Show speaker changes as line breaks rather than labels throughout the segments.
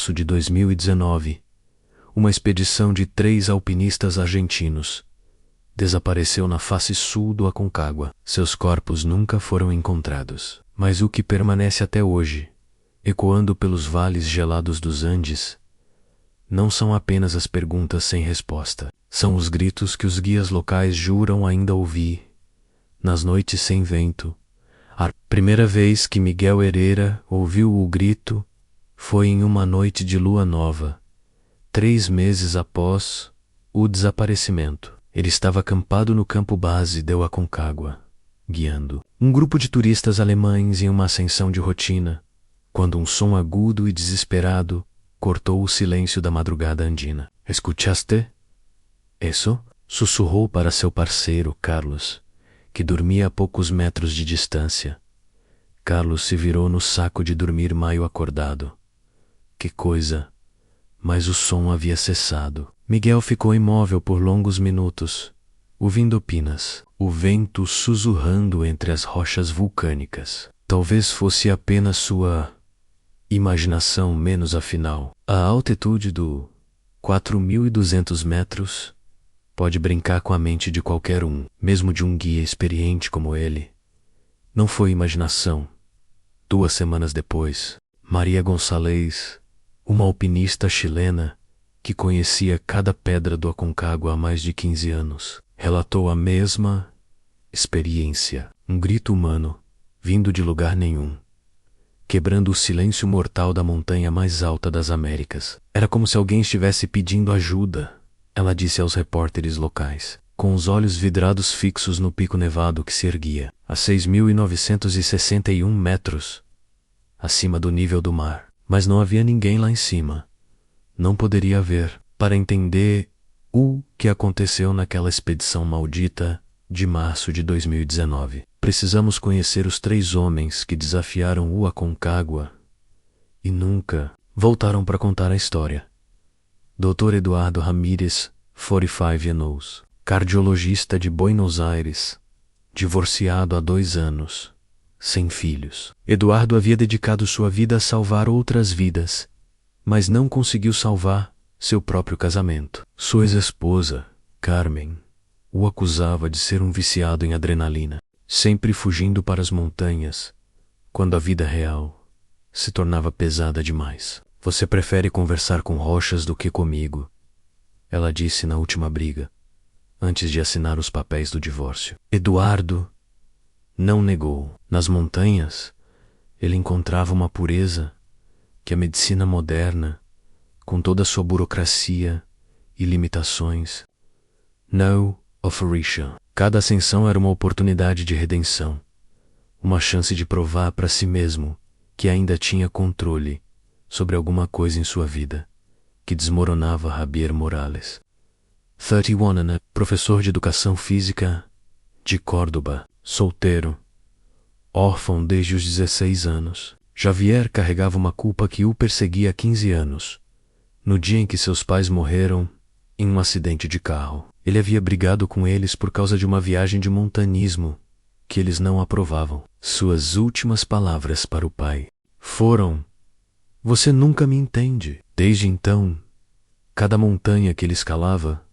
março de 2019, uma expedição de 3 alpinistas argentinos desapareceu na face sul do Aconcagua. Seus corpos nunca foram encontrados, mas o que permanece até hoje, ecoando pelos vales gelados dos Andes, não são apenas as perguntas sem resposta. São os gritos que os guias locais juram ainda ouvir nas noites sem vento. A primeira vez que Miguel Herrera ouviu o grito foi em uma noite de lua nova, 3 meses após o desaparecimento. Ele estava acampado no campo base do Aconcagua, guiando um grupo de turistas alemães em uma ascensão de rotina, quando um som agudo e desesperado cortou o silêncio da madrugada andina. "Escuchaste eso?", sussurrou para seu parceiro, Carlos, que dormia a poucos metros de distância. Carlos se virou no saco de dormir meio acordado. Que coisa! Mas o som havia cessado. Miguel ficou imóvel por longos minutos, ouvindo pinas, o vento sussurrando entre as rochas vulcânicas. Talvez fosse apenas sua imaginação, menos afinal. A altitude do 4.200 metros pode brincar com a mente de qualquer um, mesmo de um guia experiente como ele. Não foi imaginação. 2 semanas depois, Maria Gonçalves, uma alpinista chilena que conhecia cada pedra do Aconcagua há mais de 15 anos, relatou a mesma experiência. Um grito humano, vindo de lugar nenhum, quebrando o silêncio mortal da montanha mais alta das Américas. Era como se alguém estivesse pedindo ajuda, ela disse aos repórteres locais, com os olhos vidrados fixos no pico nevado que se erguia a 6.961 metros acima do nível do mar. Mas não havia ninguém lá em cima. Não poderia haver. Para entender o que aconteceu naquela expedição maldita de março de 2019, precisamos conhecer os 3 homens que desafiaram o Aconcagua e nunca voltaram para contar a história. Dr. Eduardo Ramírez, 45 anos, cardiologista de Buenos Aires, divorciado há 2 anos, sem filhos. Eduardo havia dedicado sua vida a salvar outras vidas, mas não conseguiu salvar seu próprio casamento. Sua ex-esposa, Carmen, o acusava de ser um viciado em adrenalina, sempre fugindo para as montanhas, quando a vida real se tornava pesada demais. "Você prefere conversar com rochas do que comigo", ela disse na última briga, antes de assinar os papéis do divórcio. Eduardo não negou. Nas montanhas, ele encontrava uma pureza que a medicina moderna, com toda a sua burocracia e limitações, não oferecia. Cada ascensão era uma oportunidade de redenção, uma chance de provar para si mesmo que ainda tinha controle sobre alguma coisa em sua vida, que desmoronava Javier Morales. 31 anos, professor de educação física de Córdoba, solteiro, órfão desde os 16 anos. Javier carregava uma culpa que o perseguia há 15 anos, no dia em que seus pais morreram em um acidente de carro. Ele havia brigado com eles por causa de uma viagem de montanismo que eles não aprovavam. Suas últimas palavras para o pai foram: "Você nunca me entende." Desde então, cada montanha que ele escalava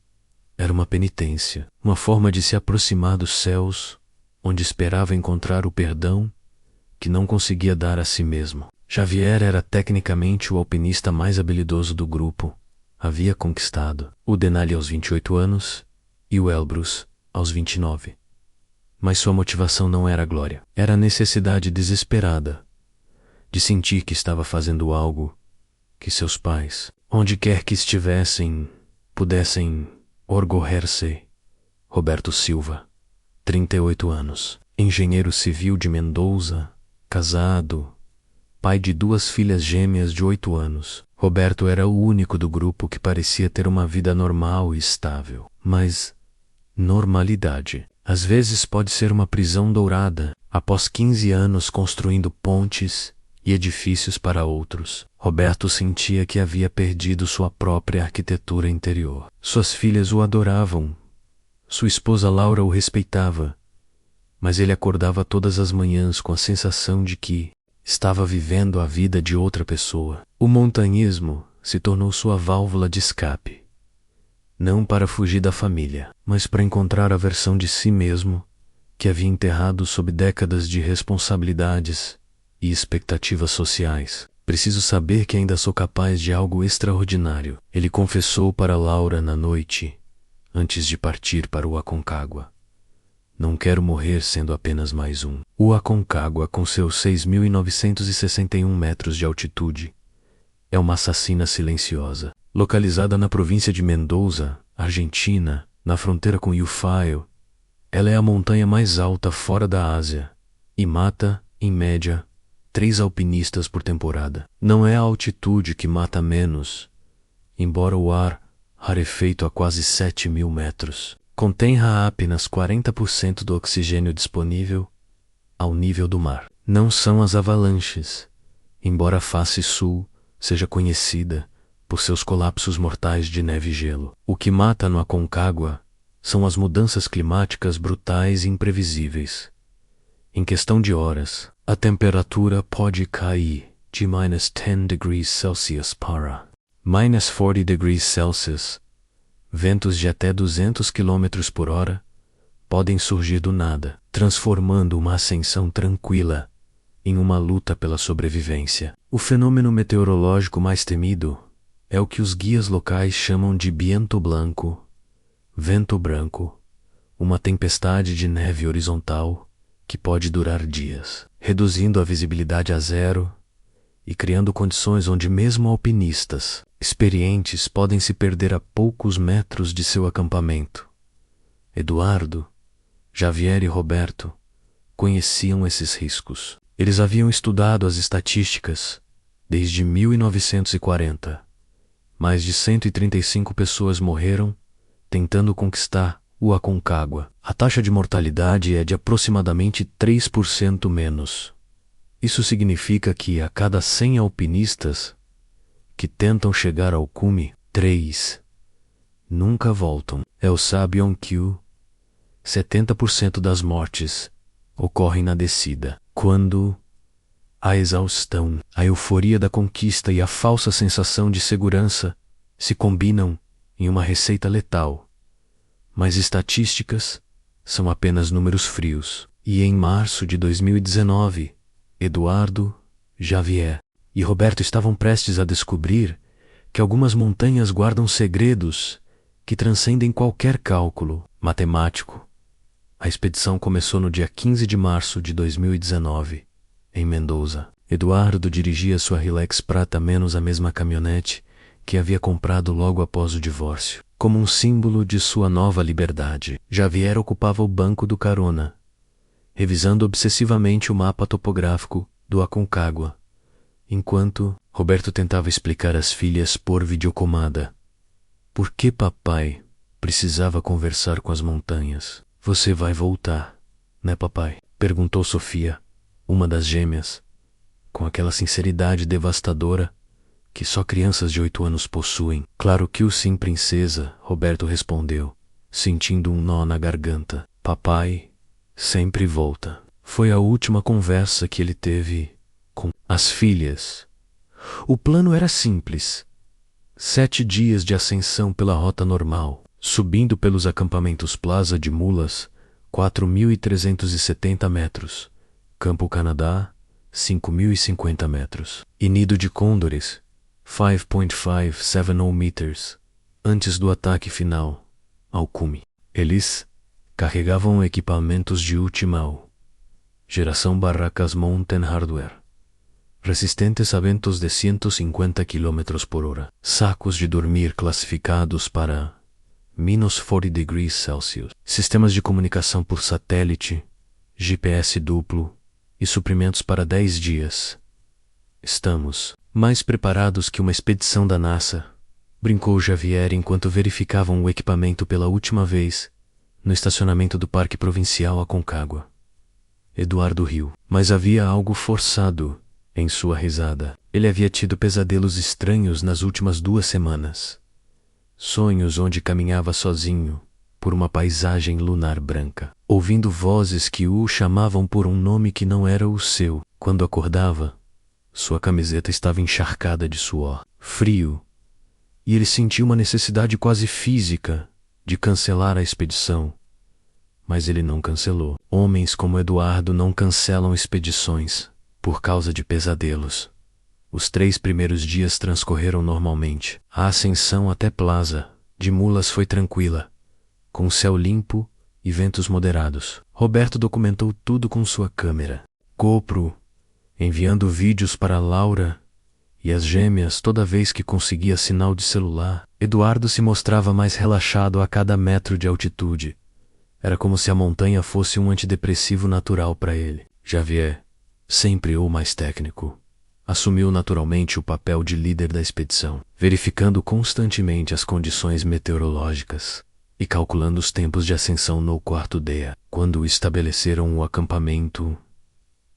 era uma penitência, uma forma de se aproximar dos céus, onde esperava encontrar o perdão que não conseguia dar a si mesmo. Javier era tecnicamente o alpinista mais habilidoso do grupo. Havia conquistado o Denali aos 28 anos e o Elbrus aos 29. Mas sua motivação não era a glória. Era a necessidade desesperada de sentir que estava fazendo algo que seus pais, onde quer que estivessem, pudessem orgulhar-se. Roberto Silva, 38 anos, engenheiro civil de Mendoza, casado, pai de 2 filhas gêmeas de 8 anos. Roberto era o único do grupo que parecia ter uma vida normal e estável. Mas normalidade, às vezes, pode ser uma prisão dourada. Após 15 anos construindo pontes e edifícios para outros, Roberto sentia que havia perdido sua própria arquitetura interior. Suas filhas o adoravam. Sua esposa Laura o respeitava. Mas ele acordava todas as manhãs com a sensação de que Estava vivendo a vida de outra pessoa. O montanhismo se tornou sua válvula de escape. Não para fugir da família, mas para encontrar a versão de si mesmo que havia enterrado sob décadas de responsabilidades e expectativas sociais. Preciso saber que ainda sou capaz de algo extraordinário, ele confessou para Laura na noite, antes de partir para o Aconcagua. Não quero morrer sendo apenas mais um. O Aconcagua, com seus 6.961 metros de altitude, é uma assassina silenciosa. Localizada na província de Mendoza, Argentina, na fronteira com Ufaio, ela é a montanha mais alta fora da Ásia e mata, em média, 3 alpinistas por temporada. Não é a altitude que mata menos, embora o ar, rarefeito a quase 7.000 metros, contenha apenas 40% do oxigênio disponível ao nível do mar. Não são as avalanches, embora a face sul seja conhecida por seus colapsos mortais de neve e gelo. O que mata no Aconcagua são as mudanças climáticas brutais e imprevisíveis. Em questão de horas, a temperatura pode cair de -10 degrees Celsius para -40 degrees Celsius. Ventos de até 200 km por hora podem surgir do nada, transformando uma ascensão tranquila em uma luta pela sobrevivência. O fenômeno meteorológico mais temido é o que os guias locais chamam de viento branco, uma tempestade de neve horizontal que pode durar dias, reduzindo a visibilidade a zero e criando condições onde mesmo alpinistas experientes podem se perder a poucos metros de seu acampamento. Eduardo, Javier e Roberto conheciam esses riscos. Eles haviam estudado as estatísticas desde 1940. Mais de 135 pessoas morreram tentando conquistar o Aconcagua. A taxa de mortalidade é de aproximadamente 3% menos. Isso significa que a cada 100 alpinistas que tentam chegar ao cume, 3 nunca voltam. El Sabion-Q, 70% das mortes ocorrem na descida, quando a exaustão, a euforia da conquista e a falsa sensação de segurança se combinam em uma receita letal. Mas estatísticas são apenas números frios. E em março de 2019, Eduardo, Javier e Roberto estavam prestes a descobrir que algumas montanhas guardam segredos que transcendem qualquer cálculo matemático. A expedição começou no dia 15 de março de 2019, em Mendoza. Eduardo dirigia sua Hilux prata menos a mesma caminhonete que havia comprado logo após o divórcio, como um símbolo de sua nova liberdade. Javier ocupava o banco do carona, revisando obsessivamente o mapa topográfico do Aconcagua, enquanto Roberto tentava explicar às filhas por videocomada por que papai precisava conversar com as montanhas. Você vai voltar, né, papai? Perguntou Sofia, uma das gêmeas, com aquela sinceridade devastadora que só crianças de 8 anos possuem. Claro que o sim, princesa, Roberto respondeu, sentindo um nó na garganta. Papai sempre volta. Foi a última conversa que ele teve com as filhas. O plano era simples. 7 dias de ascensão pela rota normal, subindo pelos acampamentos Plaza de Mulas, 4.370 metros, Campo Canadá, 5.050 metros, e Nido de Condores, 5.570 meters, antes do ataque final ao cume. Eles carregavam equipamentos de última geração barracas Mountain Hardware, resistentes a ventos de 150 km por hora, sacos de dormir classificados para -40 degrees Celsius, sistemas de comunicação por satélite, GPS duplo e suprimentos para 10 dias. Estamos mais preparados que uma expedição da NASA, brincou Javier enquanto verificavam o equipamento pela última vez no estacionamento do Parque Provincial Aconcagua. Eduardo riu, mas havia algo forçado em sua risada. Ele havia tido pesadelos estranhos nas últimas 2 semanas. Sonhos onde caminhava sozinho por uma paisagem lunar branca, ouvindo vozes que o chamavam por um nome que não era o seu, Quando acordava, sua camiseta estava encharcada de suor, frio, e ele sentiu uma necessidade quase física de cancelar a expedição. Mas ele não cancelou. Homens como Eduardo não cancelam expedições por causa de pesadelos. Os 3 primeiros dias transcorreram normalmente. A ascensão até Plaza de Mulas foi tranquila, com céu limpo e ventos moderados. Roberto documentou tudo com sua câmera GoPro, enviando vídeos para Laura e as gêmeas toda vez que conseguia sinal de celular. Eduardo se mostrava mais relaxado a cada metro de altitude. Era como se a montanha fosse um antidepressivo natural para ele. Javier, sempre o mais técnico, assumiu naturalmente o papel de líder da expedição, verificando constantemente as condições meteorológicas e calculando os tempos de ascensão no quarto dia. Quando estabeleceram o acampamento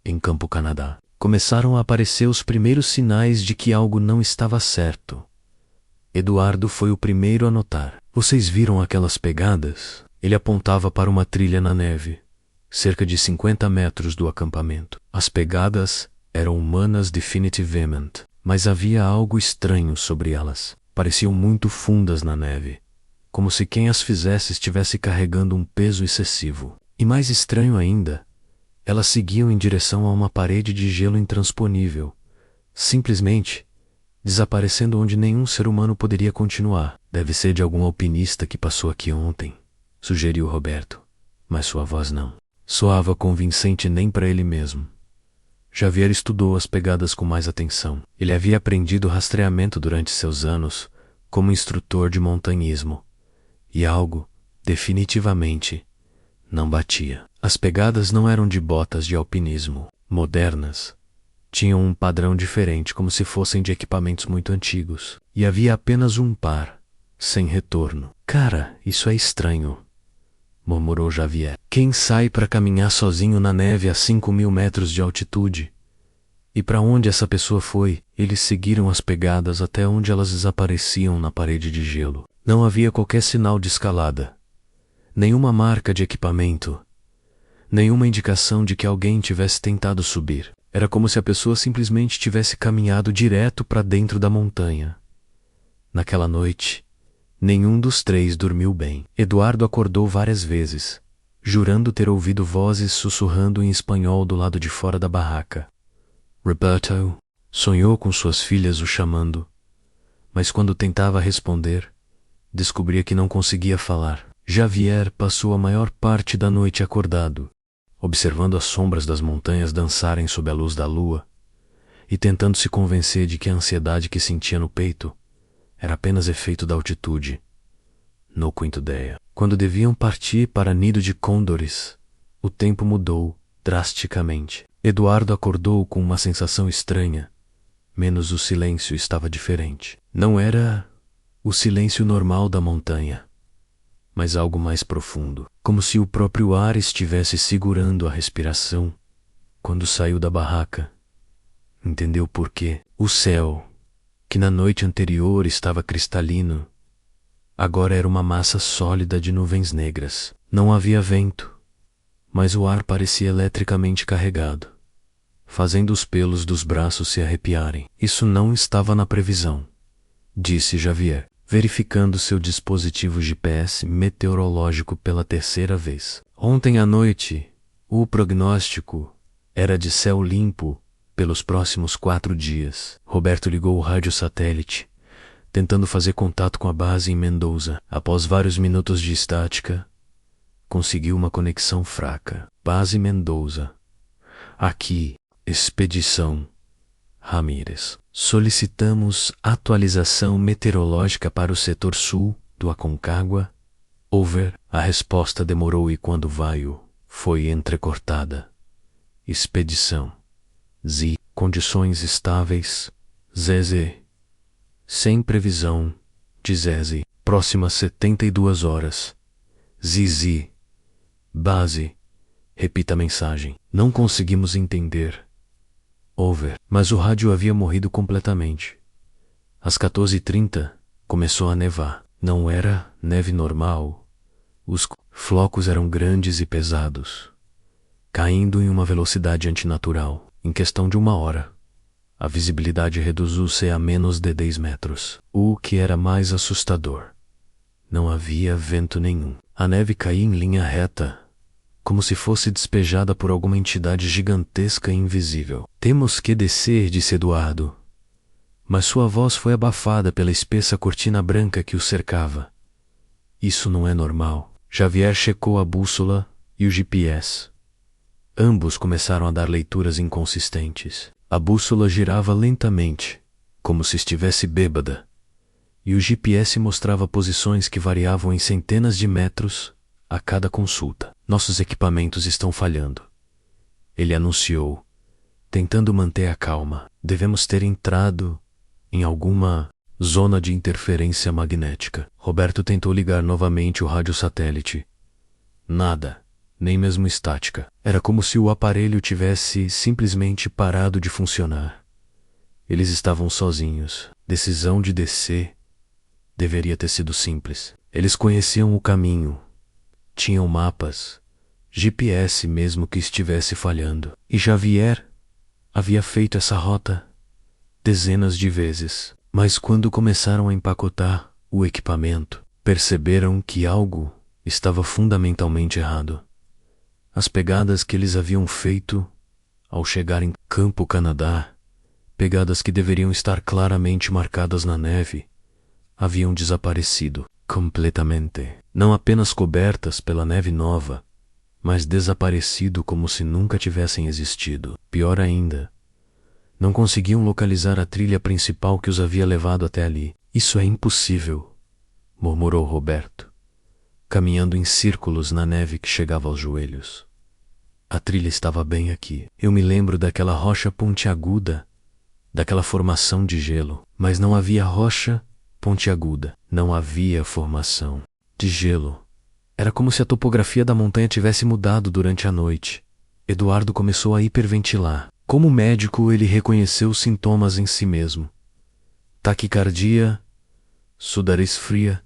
em Campo Canadá, começaram a aparecer os primeiros sinais de que algo não estava certo. Eduardo foi o primeiro a notar. Vocês viram aquelas pegadas? Ele apontava para uma trilha na neve, cerca de 50 metros do acampamento. As pegadas eram humanas definitivamente, mas havia algo estranho sobre elas. Pareciam muito fundas na neve, como se quem as fizesse estivesse carregando um peso excessivo. E mais estranho ainda, elas seguiam em direção a uma parede de gelo intransponível, simplesmente desaparecendo onde nenhum ser humano poderia continuar. Deve ser de algum alpinista que passou aqui ontem, sugeriu Roberto, mas sua voz não soava convincente nem para ele mesmo. Javier estudou as pegadas com mais atenção. Ele havia aprendido rastreamento durante seus anos como instrutor de montanhismo, e algo, definitivamente, não batia. As pegadas não eram de botas de alpinismo modernas. Tinham um padrão diferente, como se fossem de equipamentos muito antigos. E havia apenas um par, sem retorno. Cara, isso é estranho, murmurou Javier. Quem sai para caminhar sozinho na neve a 5.000 metros de altitude? E para onde essa pessoa foi? Eles seguiram as pegadas até onde elas desapareciam na parede de gelo. Não havia qualquer sinal de escalada, nenhuma marca de equipamento, nenhuma indicação de que alguém tivesse tentado subir. Era como se a pessoa simplesmente tivesse caminhado direto para dentro da montanha. Naquela noite, nenhum dos 3 dormiu bem. Eduardo acordou várias vezes, jurando ter ouvido vozes sussurrando em espanhol do lado de fora da barraca. Roberto sonhou com suas filhas o chamando, mas quando tentava responder, descobria que não conseguia falar. Javier passou a maior parte da noite acordado, observando as sombras das montanhas dançarem sob a luz da lua e tentando se convencer de que a ansiedade que sentia no peito era apenas efeito da altitude. No quinto dia, quando deviam partir para Nido de Condores, o tempo mudou drasticamente. Eduardo acordou com uma sensação estranha, menos o silêncio estava diferente. Não era o silêncio normal da montanha, mas algo mais profundo, como se o próprio ar estivesse segurando a respiração. Quando saiu da barraca, entendeu por quê. O céu, que na noite anterior estava cristalino, agora era uma massa sólida de nuvens negras. Não havia vento, mas o ar parecia eletricamente carregado, fazendo os pelos dos braços se arrepiarem. Isso não estava na previsão, disse Javier, verificando seu dispositivo GPS meteorológico pela 3ª vez. Ontem à noite, o prognóstico era de céu limpo pelos próximos 4 dias. Roberto ligou o rádio satélite, tentando fazer contato com a base em Mendoza. Após vários minutos de estática, conseguiu uma conexão fraca. Base Mendoza. Aqui, Expedição Ramírez. Solicitamos atualização meteorológica para o setor sul do Aconcagua. Over. A resposta demorou e quando veio, foi entrecortada. Expedição Z. Condições estáveis. ZZ. Sem previsão de ZZ. Próximas 72 horas. ZZ. Base. Repita a mensagem. Não conseguimos entender. Over. Mas o rádio havia morrido completamente. Às 14h30, começou a nevar. Não era neve normal. Os flocos eram grandes e pesados, caindo em uma velocidade antinatural. Em questão de 1 hora, a visibilidade reduziu-se a menos de 10 metros. O que era mais assustador, não havia vento nenhum. A neve caía em linha reta, como se fosse despejada por alguma entidade gigantesca e invisível. Temos que descer, disse Eduardo, mas sua voz foi abafada pela espessa cortina branca que o cercava. Isso não é normal. Xavier checou a bússola e o GPS. Ambos começaram a dar leituras inconsistentes. A bússola girava lentamente, como se estivesse bêbada, e o GPS mostrava posições que variavam em centenas de metros a cada consulta. Nossos equipamentos estão falhando, ele anunciou, tentando manter a calma. Devemos ter entrado em alguma zona de interferência magnética. Roberto tentou ligar novamente o rádio-satélite. Nada, nem mesmo estática. Era como se o aparelho tivesse simplesmente parado de funcionar. Eles estavam sozinhos. Decisão de descer deveria ter sido simples. Eles conheciam o caminho, tinham mapas, GPS mesmo que estivesse falhando. E Xavier havia feito essa rota dezenas de vezes. Mas quando começaram a empacotar o equipamento, perceberam que algo estava fundamentalmente errado. As pegadas que eles haviam feito ao chegar em Campo Canadá, pegadas que deveriam estar claramente marcadas na neve, haviam desaparecido completamente. Não apenas cobertas pela neve nova, mas desaparecido como se nunca tivessem existido. Pior ainda, não conseguiam localizar a trilha principal que os havia levado até ali. Isso é impossível, murmurou Roberto, caminhando em círculos na neve que chegava aos joelhos. A trilha estava bem aqui. Eu me lembro daquela rocha pontiaguda, daquela formação de gelo, mas não havia rocha pontiaguda. Não havia formação de gelo. Era como se a topografia da montanha tivesse mudado durante a noite. Eduardo começou a hiperventilar. Como médico, ele reconheceu os sintomas em si mesmo. Taquicardia, sudorese fria,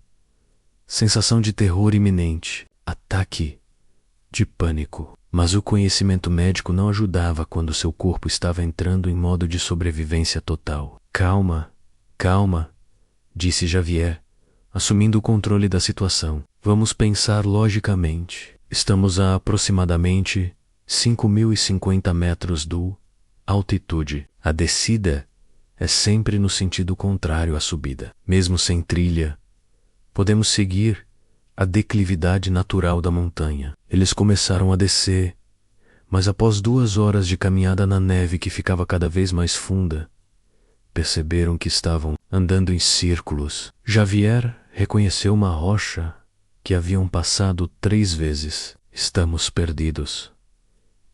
sensação de terror iminente, ataque de pânico. Mas o conhecimento médico não ajudava quando seu corpo estava entrando em modo de sobrevivência total. Calma, calma, disse Xavier, assumindo o controle da situação. Vamos pensar logicamente. Estamos a aproximadamente 5.050 metros do altitude. A descida é sempre no sentido contrário à subida. Mesmo sem trilha, podemos seguir a declividade natural da montanha. Eles começaram a descer, mas após 2 horas de caminhada na neve que ficava cada vez mais funda, perceberam que estavam andando em círculos. Xavier reconheceu uma rocha que haviam passado 3 vezes. Estamos perdidos,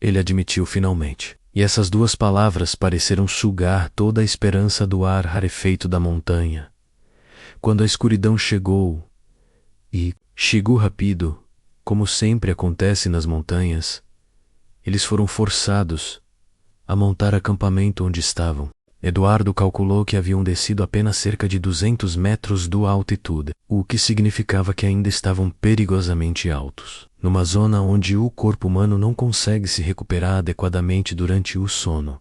ele admitiu finalmente. E essas 2 palavras pareceram sugar toda a esperança do ar rarefeito da montanha. Quando a escuridão chegou rápido, como sempre acontece nas montanhas, eles foram forçados a montar acampamento onde estavam. Eduardo calculou que haviam descido apenas cerca de 200 metros da altitude, o que significava que ainda estavam perigosamente altos, numa zona onde o corpo humano não consegue se recuperar adequadamente durante o sono.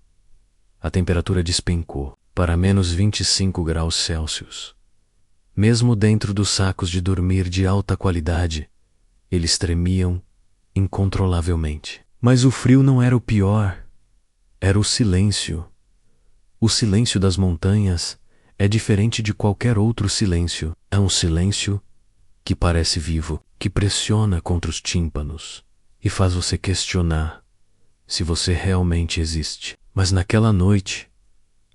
A temperatura despencou para menos 25 graus Celsius. Mesmo dentro dos sacos de dormir de alta qualidade, eles tremiam incontrolavelmente. Mas o frio não era o pior, era o silêncio. O silêncio das montanhas é diferente de qualquer outro silêncio. É um silêncio que parece vivo, que pressiona contra os tímpanos e faz você questionar se você realmente existe. Mas naquela noite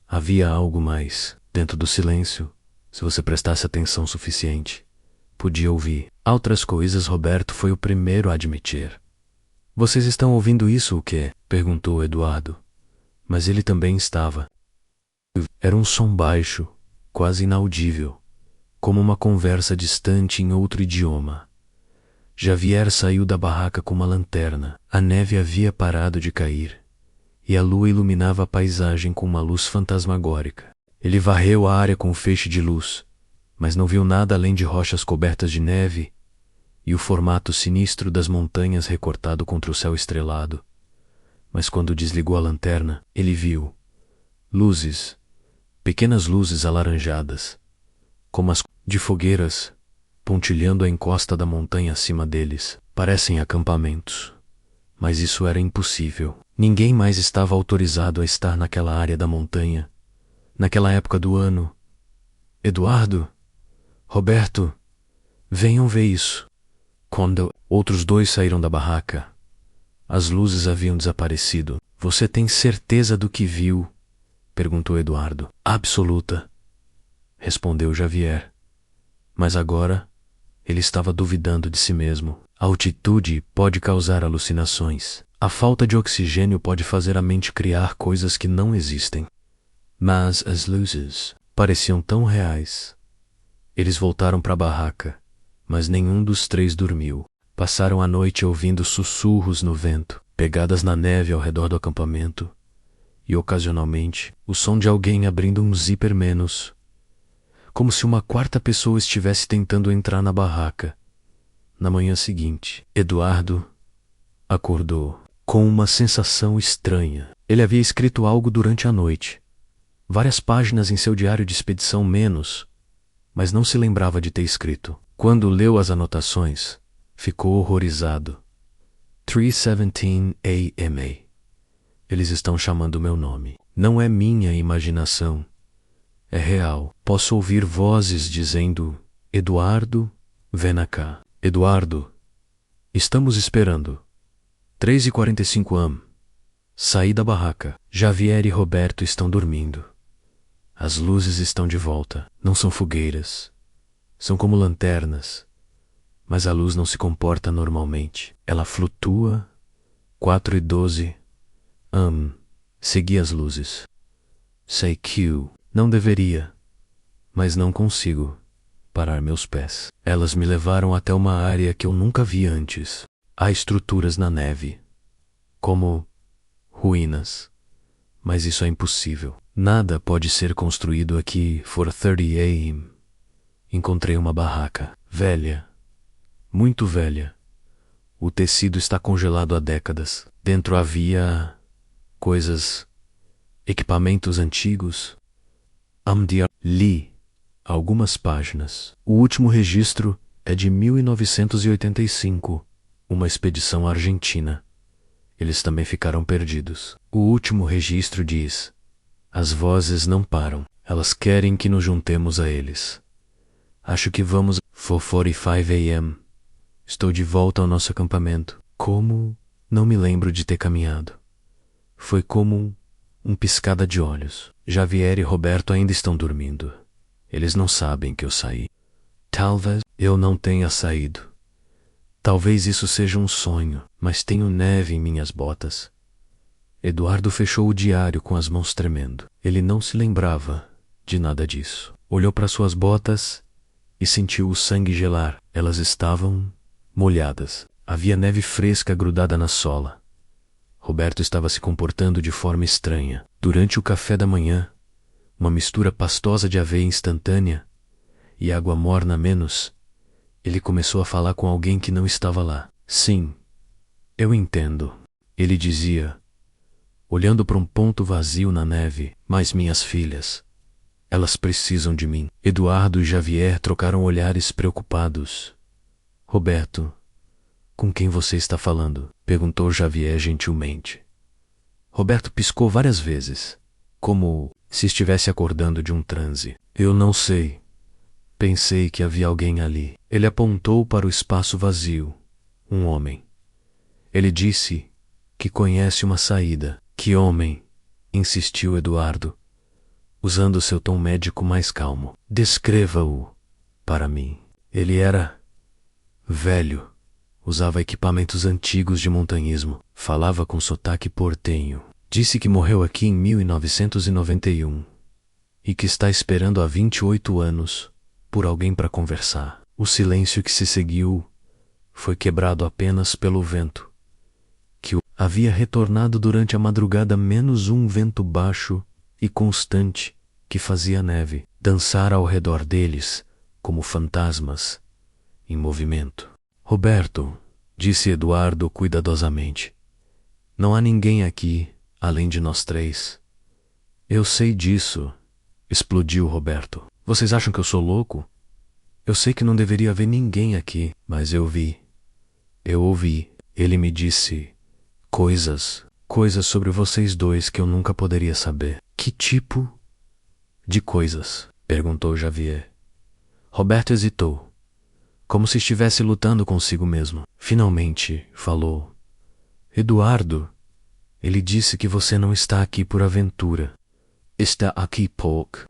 havia algo mais. Dentro do silêncio, se você prestasse atenção suficiente, podia ouvir outras coisas. Roberto foi o primeiro a admitir. Vocês estão ouvindo isso o quê? Perguntou Eduardo. Mas ele também estava. Era um som baixo, quase inaudível, como uma conversa distante em outro idioma. Xavier saiu da barraca com uma lanterna. A neve havia parado de cair, e a lua iluminava a paisagem com uma luz fantasmagórica. Ele varreu a área com um feixe de luz, mas não viu nada além de rochas cobertas de neve e o formato sinistro das montanhas recortado contra o céu estrelado. Mas quando desligou a lanterna, ele viu luzes, pequenas luzes alaranjadas, como as de fogueiras, pontilhando a encosta da montanha acima deles. Parecem acampamentos. Mas isso era impossível. Ninguém mais estava autorizado a estar naquela área da montanha, naquela época do ano. Eduardo, Roberto, venham ver isso. Quando outros dois saíram da barraca, as luzes haviam desaparecido. Você tem certeza do que viu? Perguntou Eduardo. Absoluta, respondeu Javier. Mas agora ele estava duvidando de si mesmo. A altitude pode causar alucinações. A falta de oxigênio pode fazer a mente criar coisas que não existem. Mas as luzes pareciam tão reais. Eles voltaram para a barraca, mas nenhum dos três dormiu. Passaram a noite ouvindo sussurros no vento, pegadas na neve ao redor do acampamento, e ocasionalmente o som de alguém abrindo um zíper menos, como se uma quarta pessoa estivesse tentando entrar na barraca. Na manhã seguinte, Eduardo acordou com uma sensação estranha. Ele havia escrito algo durante a noite, várias páginas em seu diário de expedição menos, mas não se lembrava de ter escrito. Quando leu as anotações, ficou horrorizado. 3:17 a.m. Eles estão chamando meu nome. Não é minha imaginação. É real. Posso ouvir vozes dizendo: Eduardo, vem cá. Eduardo, estamos esperando. 3:45 am. Saí da barraca. Javier e Roberto estão dormindo. As luzes estão de volta. Não são fogueiras. São como lanternas. Mas a luz não se comporta normalmente. Ela flutua. 4:12 am. Segui as luzes. Sei que não deveria, mas não consigo parar meus pés. Elas me levaram até uma área que eu nunca vi antes. Há estruturas na neve, como ruínas. Mas isso é impossível. Nada pode ser construído aqui. 4:30 am. Encontrei uma barraca, velha, muito velha. O tecido está congelado há décadas. Dentro havia coisas, equipamentos antigos. Li algumas páginas. O último registro é de 1985, uma expedição argentina. Eles também ficaram perdidos. O último registro diz: as vozes não param. Elas querem que nos juntemos a eles. Acho que vamos. 4:45 am. Estou de volta ao nosso acampamento. Como? Não me lembro de ter caminhado. Foi como um piscada de olhos. Javier e Roberto ainda estão dormindo. Eles não sabem que eu saí. Talvez eu não tenha saído. Talvez isso seja um sonho, mas tenho neve em minhas botas. Eduardo fechou o diário com as mãos tremendo. Ele não se lembrava de nada disso. Olhou para suas botas e sentiu o sangue gelar. Elas estavam molhadas. Havia neve fresca grudada na sola. Roberto estava se comportando de forma estranha. Durante o café da manhã, uma mistura pastosa de aveia instantânea e água morna menos, ele começou a falar com alguém que não estava lá. Sim, eu entendo, ele dizia, olhando para um ponto vazio na neve. Mas minhas filhas, elas precisam de mim. Eduardo e Javier trocaram olhares preocupados. Roberto, com quem você está falando? Perguntou Javier gentilmente. Roberto piscou várias vezes, como se estivesse acordando de um transe. Eu não sei. Pensei que havia alguém ali. Ele apontou para o espaço vazio. Um homem. Ele disse que conhece uma saída. Que homem? Insistiu Eduardo, usando seu tom médico mais calmo. Descreva-o para mim. Ele era velho. Usava equipamentos antigos de montanhismo. Falava com sotaque portenho. Disse que morreu aqui em 1991 e que está esperando há 28 anos por alguém para conversar. O silêncio que se seguiu foi quebrado apenas pelo vento, que havia retornado durante a madrugada, menos um vento baixo e constante que fazia a neve dançar ao redor deles como fantasmas em movimento. Roberto, disse Eduardo cuidadosamente, Não há ninguém aqui, além de nós três. Eu sei disso, explodiu Roberto. Vocês acham que eu sou louco? Eu sei que não deveria haver ninguém aqui, mas eu vi. Eu ouvi. Ele me disse coisas sobre vocês dois que eu nunca poderia saber. Que tipo de coisas? Perguntou Javier. Roberto hesitou, como se estivesse lutando consigo mesmo. Finalmente falou. Eduardo, ele disse que você não está aqui por aventura. Está aqui porque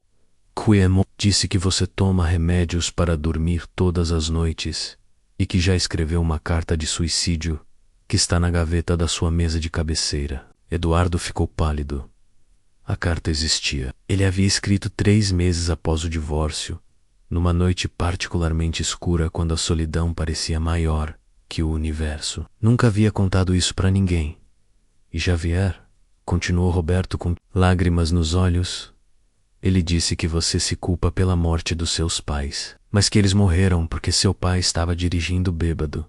Cuemo disse que você toma remédios para dormir todas as noites e que já escreveu uma carta de suicídio que está na gaveta da sua mesa de cabeceira. Eduardo ficou pálido. A carta existia. Ele havia escrito 3 meses após o divórcio, numa noite particularmente escura quando a solidão parecia maior que o universo. Nunca havia contado isso para ninguém. E Javier, continuou Roberto com lágrimas nos olhos, ele disse que você se culpa pela morte dos seus pais, mas que eles morreram porque seu pai estava dirigindo bêbado.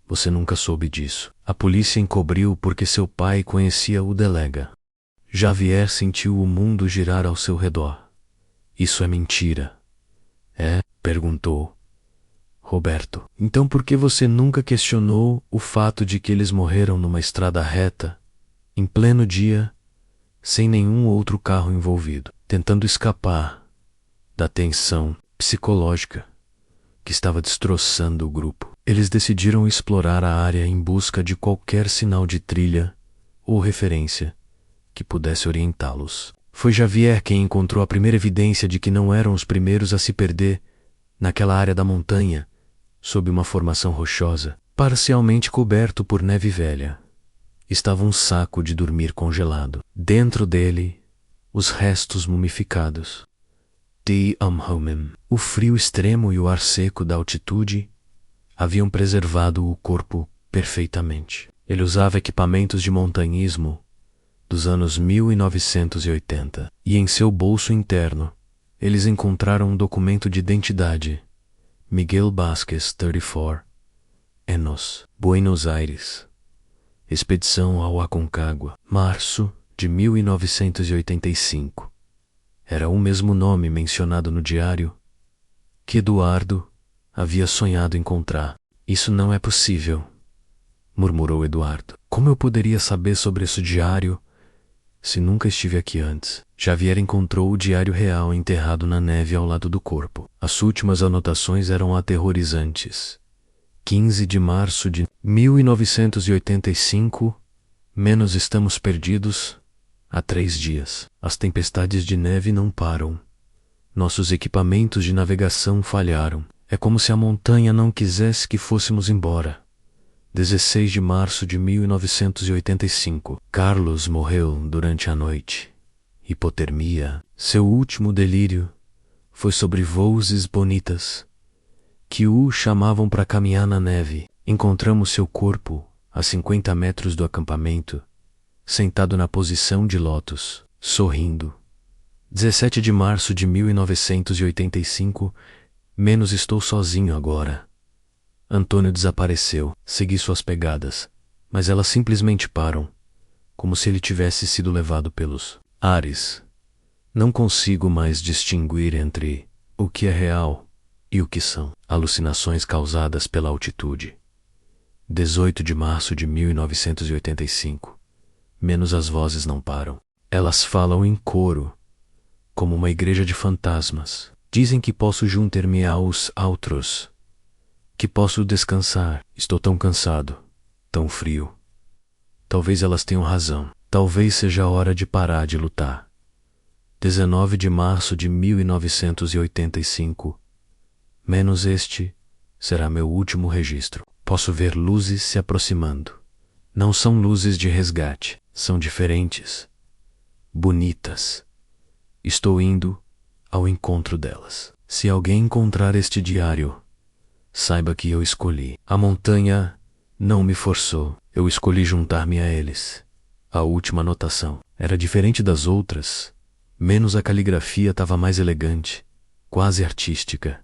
Você nunca soube disso. A polícia encobriu porque seu pai conhecia o delega. Javier sentiu o mundo girar ao seu redor. Isso é mentira. É? Perguntou Roberto. Então por que você nunca questionou o fato de que eles morreram numa estrada reta, em pleno dia, sem nenhum outro carro envolvido, tentando escapar da tensão psicológica que estava destroçando o grupo? Eles decidiram explorar a área em busca de qualquer sinal de trilha ou referência que pudesse orientá-los. Foi Javier quem encontrou a primeira evidência de que não eram os primeiros a se perder naquela área da montanha, sob uma formação rochosa, parcialmente coberto por neve velha. Estava um saco de dormir congelado. Dentro dele, os restos mumificados de Amhomem. O frio extremo e o ar seco da altitude haviam preservado o corpo perfeitamente. Ele usava equipamentos de montanhismo dos anos 1980, e em seu bolso interno eles encontraram um documento de identidade. Miguel Vasquez 34, Enos, Buenos Aires. Expedição ao Aconcagua, março de 1985. Era o mesmo nome mencionado no diário que Eduardo havia sonhado encontrar. Isso não é possível, murmurou Eduardo. Como eu poderia saber sobre esse diário se nunca estive aqui antes? Javier encontrou o diário real enterrado na neve ao lado do corpo. As últimas anotações eram aterrorizantes. 15 de março de 1985, menos estamos perdidos há 3 dias. As tempestades de neve não param. Nossos equipamentos de navegação falharam. É como se a montanha não quisesse que fôssemos embora. 16 de março de 1985. Carlos morreu durante a noite. Hipotermia. Seu último delírio foi sobre vozes bonitas que o chamavam para caminhar na neve. Encontramos seu corpo a 50 metros do acampamento, sentado na posição de lótus, sorrindo. 17 de março de 1985. Menos estou sozinho agora. Antônio desapareceu. Segui suas pegadas, mas elas simplesmente param, como se ele tivesse sido levado pelos ares. Não consigo mais distinguir entre o que é real e o que são alucinações causadas pela altitude. 18 de março de 1985. Menos as vozes não param. Elas falam em coro, como uma igreja de fantasmas. Dizem que posso juntar-me aos outros, que posso descansar. Estou tão cansado, tão frio. Talvez elas tenham razão. Talvez seja a hora de parar de lutar. 19 de março de 1985. Menos este será meu último registro. Posso ver luzes se aproximando. Não são luzes de resgate. São diferentes. Bonitas. Estou indo ao encontro delas. Se alguém encontrar este diário, saiba que eu escolhi. A montanha não me forçou. Eu escolhi juntar-me a eles. A última anotação era diferente das outras. Menos a caligrafia estava mais elegante, quase artística.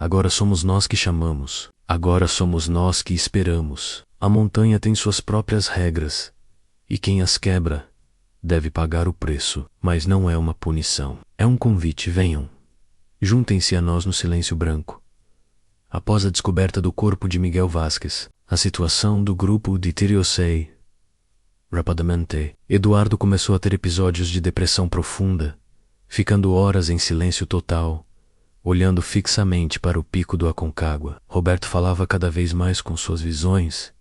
Agora somos nós que chamamos. Agora somos nós que esperamos. A montanha tem suas próprias regras E quem as quebra deve pagar o preço, mas não é uma punição. É um convite, venham. Juntem-se a nós no silêncio branco. Após a descoberta do corpo de Miguel Vasquez, a situação do grupo deteriorou-se rapidamente. Eduardo começou a ter episódios de depressão profunda, ficando horas em silêncio total, olhando fixamente para o pico do Aconcagua. Roberto falava cada vez mais com suas visões,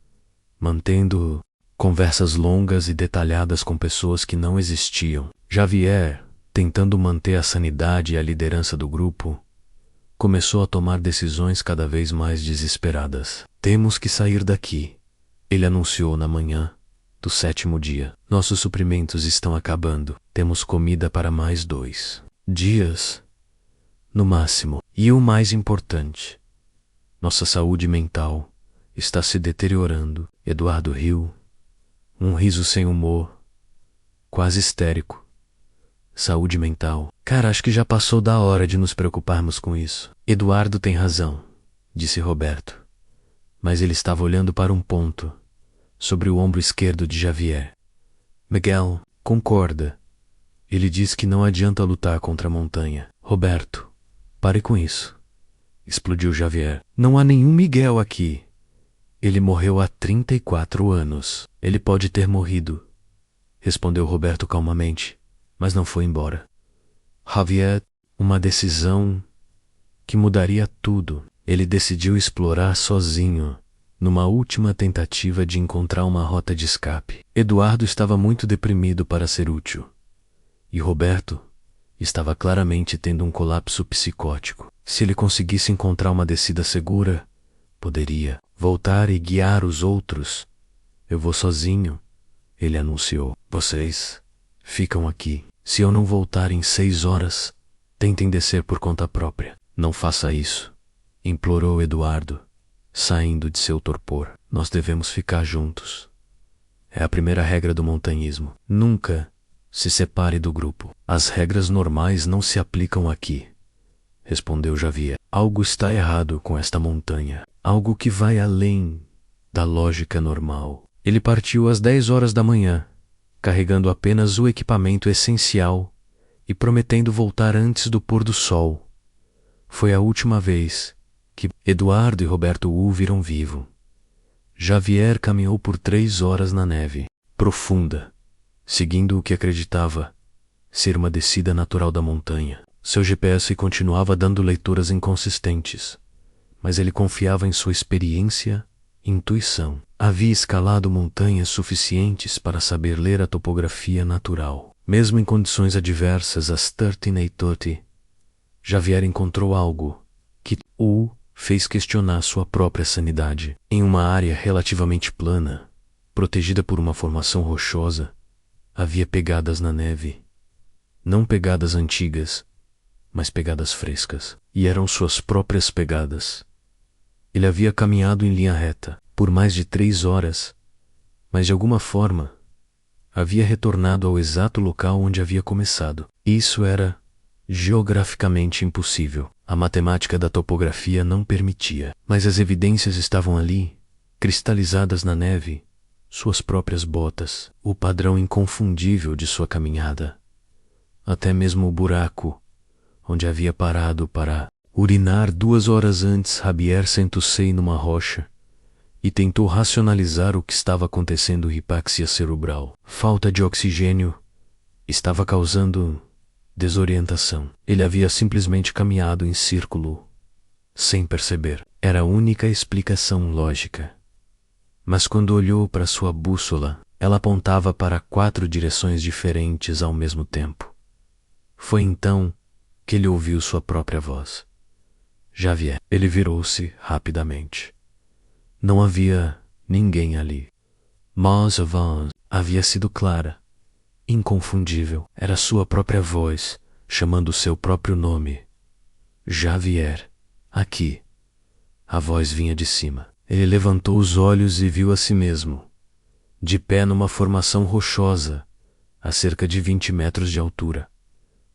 mantendo conversas longas e detalhadas com pessoas que não existiam. Javier, tentando manter a sanidade e a liderança do grupo, começou a tomar decisões cada vez mais desesperadas. Temos que sair daqui, ele anunciou na manhã do 7º dia. Nossos suprimentos estão acabando. Temos comida para mais 2 dias, no máximo. E o mais importante, nossa saúde mental está se deteriorando. Eduardo riu, um riso sem humor, quase histérico. Saúde mental. Cara, acho que já passou da hora de nos preocuparmos com isso. Eduardo tem razão, disse Roberto. Mas ele estava olhando para um ponto, sobre o ombro esquerdo de Javier. Miguel, concorda. Ele diz que não adianta lutar contra a montanha. Roberto, pare com isso, explodiu Javier. Não há nenhum Miguel aqui. Ele morreu há 34 anos. Ele pode ter morrido, respondeu Roberto calmamente, mas não foi embora. Javier, uma decisão que mudaria tudo. Ele decidiu explorar sozinho, numa última tentativa de encontrar uma rota de escape. Eduardo estava muito deprimido para ser útil, e Roberto estava claramente tendo um colapso psicótico. Se ele conseguisse encontrar uma descida segura, poderia voltar e guiar os outros. Eu vou sozinho, ele anunciou. Vocês ficam aqui. Se eu não voltar em 6 horas, tentem descer por conta própria. Não faça isso, implorou Eduardo, saindo de seu torpor. Nós devemos ficar juntos. É a primeira regra do montanhismo. Nunca se separe do grupo. As regras normais não se aplicam aqui, respondeu Javier. Algo está errado com esta montanha. Algo que vai além da lógica normal. Ele partiu às 10 horas da manhã, carregando apenas o equipamento essencial e prometendo voltar antes do pôr do sol. Foi a última vez que Eduardo e Roberto o viram vivo. Javier caminhou por 3 horas na neve profunda, seguindo o que acreditava ser uma descida natural da montanha. Seu GPS continuava dando leituras inconsistentes, mas ele confiava em sua experiência e intuição. Havia escalado montanhas suficientes para saber ler a topografia natural. Mesmo em condições adversas às 1380, Javier encontrou algo que o fez questionar sua própria sanidade. Em uma área relativamente plana, protegida por uma formação rochosa, havia pegadas na neve. Não pegadas antigas, mas pegadas frescas. E eram suas próprias pegadas. Ele havia caminhado em linha reta por mais de 3 horas, mas de alguma forma havia retornado ao exato local onde havia começado. Isso era geograficamente impossível. A matemática da topografia não permitia, mas as evidências estavam ali, cristalizadas na neve, suas próprias botas, o padrão inconfundível de sua caminhada. Até mesmo o buraco onde havia parado para urinar 2 horas antes. Javier sentou-se numa rocha e tentou racionalizar o que estava acontecendo. Hipoxia cerebral. Falta de oxigênio estava causando desorientação. Ele havia simplesmente caminhado em círculo, sem perceber. Era a única explicação lógica. Mas quando olhou para sua bússola, ela apontava para 4 direções diferentes ao mesmo tempo. Foi então que ele ouviu sua própria voz. Javier. Ele virou-se rapidamente. Não havia ninguém ali. Mas a voz havia sido clara, inconfundível. Era sua própria voz, chamando seu próprio nome. Javier. Aqui. A voz vinha de cima. Ele levantou os olhos e viu a si mesmo, de pé numa formação rochosa, a cerca de 20 metros de altura,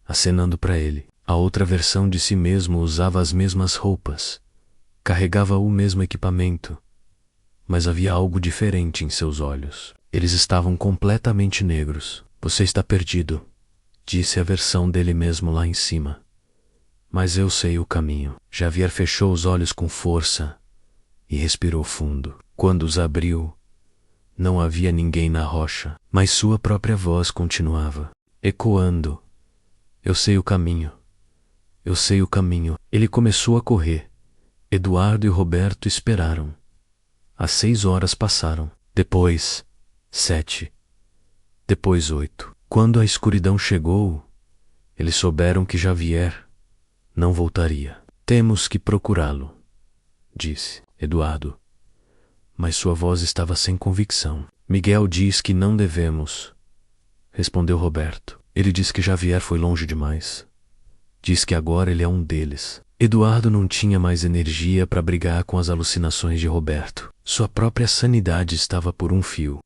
acenando para ele. A outra versão de si mesmo usava as mesmas roupas, carregava o mesmo equipamento, mas havia algo diferente em seus olhos. Eles estavam completamente negros. Você está perdido, disse a versão dele mesmo lá em cima. Mas eu sei o caminho. Javier fechou os olhos com força e respirou fundo. Quando os abriu, não havia ninguém na rocha, mas sua própria voz continuava, ecoando. Eu sei o caminho. Eu sei o caminho. Ele começou a correr. Eduardo e Roberto esperaram. As 6 horas passaram. Depois, 7. Depois 8. Quando a escuridão chegou, eles souberam que Javier não voltaria. Temos que procurá-lo, disse Eduardo. Mas sua voz estava sem convicção. Miguel diz que não devemos, respondeu Roberto. Ele diz que Javier foi longe demais. Diz que agora ele é um deles. Eduardo não tinha mais energia para brigar com as alucinações de Roberto. Sua própria sanidade estava por um fio.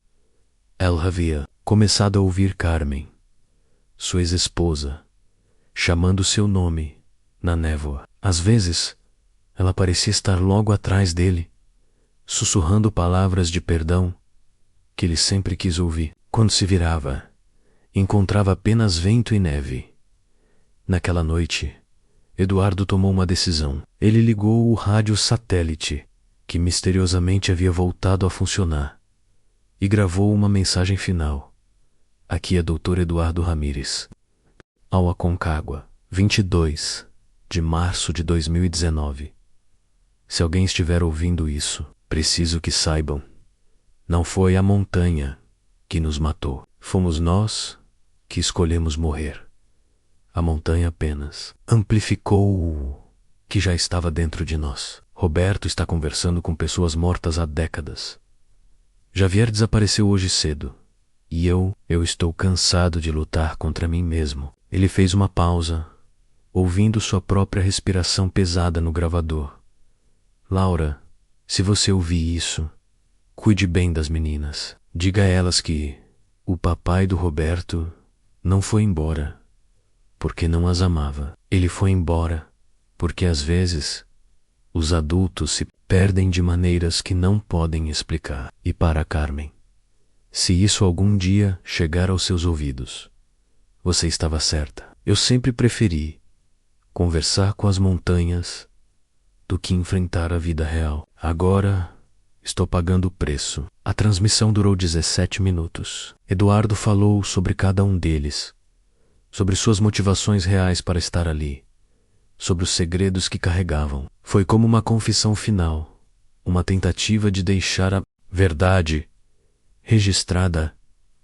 Ela havia começado a ouvir Carmen, sua ex-esposa, chamando seu nome na névoa. Às vezes, ela parecia estar logo atrás dele, sussurrando palavras de perdão que ele sempre quis ouvir. Quando se virava, encontrava apenas vento e neve. Naquela noite, Eduardo tomou uma decisão. Ele ligou o rádio satélite, que misteriosamente havia voltado a funcionar, e gravou uma mensagem final. Aqui é Dr. Eduardo Ramírez. Ao Aconcagua, 22 de março de 2019. Se alguém estiver ouvindo isso, preciso que saibam. Não foi a montanha que nos matou. Fomos nós que escolhemos morrer. A montanha apenas amplificou o que já estava dentro de nós. Roberto está conversando com pessoas mortas há décadas. Javier desapareceu hoje cedo. E eu estou cansado de lutar contra mim mesmo. Ele fez uma pausa, ouvindo sua própria respiração pesada no gravador. Laura, se você ouvir isso, cuide bem das meninas. Diga a elas que o papai do Roberto não foi embora porque não as amava. Ele foi embora porque às vezes os adultos se perdem de maneiras que não podem explicar. E para Carmen, se isso algum dia chegar aos seus ouvidos, você estava certa. Eu sempre preferi conversar com as montanhas do que enfrentar a vida real. Agora estou pagando o preço. A transmissão durou 17 minutos. Eduardo falou sobre cada um deles, sobre suas motivações reais para estar ali, sobre os segredos que carregavam. Foi como uma confissão final, uma tentativa de deixar a verdade registrada